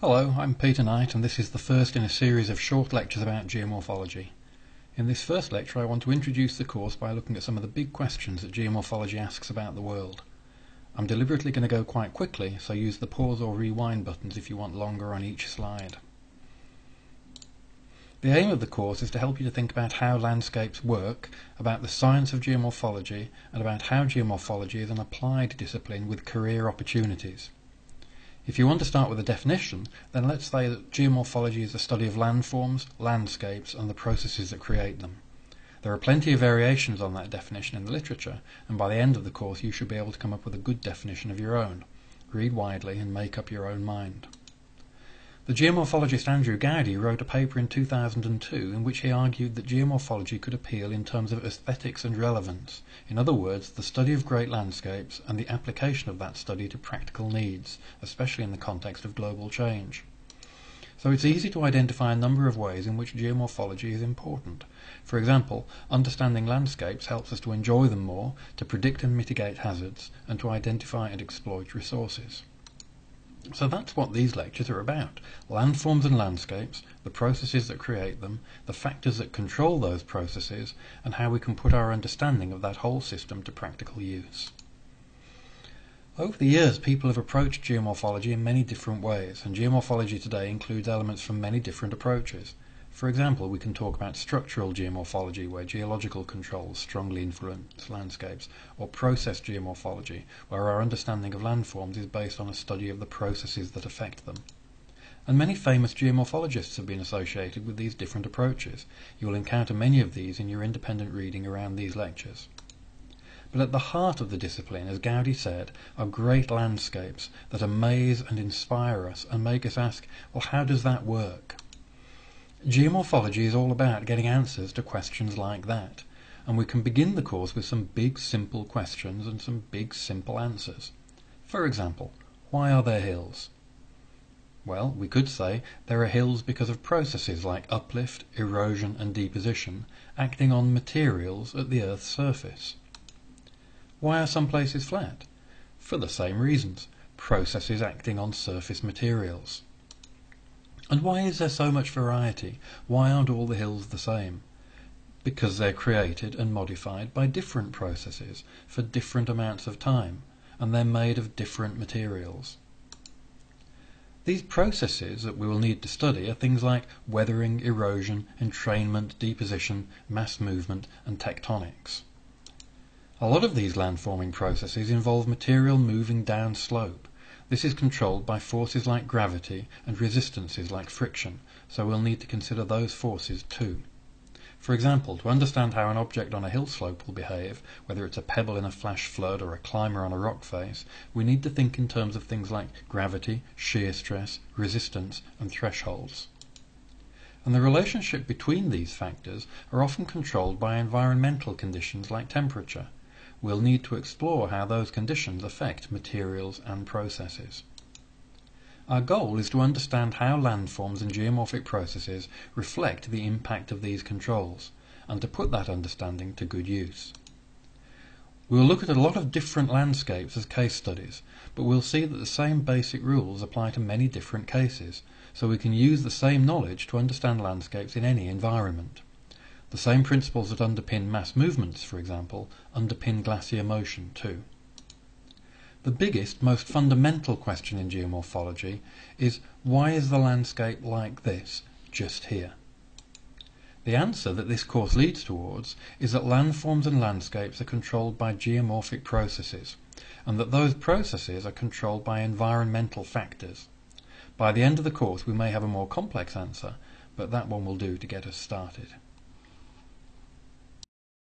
Hello, I'm Peter Knight, and this is the first in a series of short lectures about geomorphology. In this first lecture I want to introduce the course by looking at some of the big questions that geomorphology asks about the world. I'm deliberately going to go quite quickly, so use the pause or rewind buttons if you want longer on each slide. The aim of the course is to help you to think about how landscapes work, about the science of geomorphology, and about how geomorphology is an applied discipline with career opportunities. If you want to start with a definition, then let's say that geomorphology is the study of landforms, landscapes, and the processes that create them. There are plenty of variations on that definition in the literature, and by the end of the course you should be able to come up with a good definition of your own. Read widely and make up your own mind. The geomorphologist Andrew Gowdy wrote a paper in 2002 in which he argued that geomorphology could appeal in terms of aesthetics and relevance, in other words, the study of great landscapes and the application of that study to practical needs, especially in the context of global change. So it's easy to identify a number of ways in which geomorphology is important. For example, understanding landscapes helps us to enjoy them more, to predict and mitigate hazards, and to identify and exploit resources. So that's what these lectures are about: landforms and landscapes, the processes that create them, the factors that control those processes, and how we can put our understanding of that whole system to practical use. Over the years, people have approached geomorphology in many different ways, and geomorphology today includes elements from many different approaches. For example, we can talk about structural geomorphology, where geological controls strongly influence landscapes, or process geomorphology, where our understanding of landforms is based on a study of the processes that affect them. And many famous geomorphologists have been associated with these different approaches. You will encounter many of these in your independent reading around these lectures. But at the heart of the discipline, as Gowdy said, are great landscapes that amaze and inspire us and make us ask, well, how does that work? Geomorphology is all about getting answers to questions like that, and we can begin the course with some big simple questions and some big simple answers. For example, why are there hills? Well, we could say there are hills because of processes like uplift, erosion and deposition acting on materials at the Earth's surface. Why are some places flat? For the same reasons, processes acting on surface materials. And why is there so much variety? Why aren't all the hills the same? Because they're created and modified by different processes for different amounts of time, and they're made of different materials. These processes that we will need to study are things like weathering, erosion, entrainment, deposition, mass movement, and tectonics. A lot of these landforming processes involve material moving down slope. This is controlled by forces like gravity and resistances like friction, so we'll need to consider those forces too. For example, to understand how an object on a hill slope will behave, whether it's a pebble in a flash flood or a climber on a rock face, we need to think in terms of things like gravity, shear stress, resistance, and thresholds. And the relationship between these factors are often controlled by environmental conditions like temperature. We'll need to explore how those conditions affect materials and processes. Our goal is to understand how landforms and geomorphic processes reflect the impact of these controls, and to put that understanding to good use. We'll look at a lot of different landscapes as case studies, but we'll see that the same basic rules apply to many different cases, so we can use the same knowledge to understand landscapes in any environment. The same principles that underpin mass movements, for example, underpin glacier motion too. The biggest, most fundamental question in geomorphology is, why is the landscape like this, just here? The answer that this course leads towards is that landforms and landscapes are controlled by geomorphic processes, and that those processes are controlled by environmental factors. By the end of the course we may have a more complex answer, but that one will do to get us started.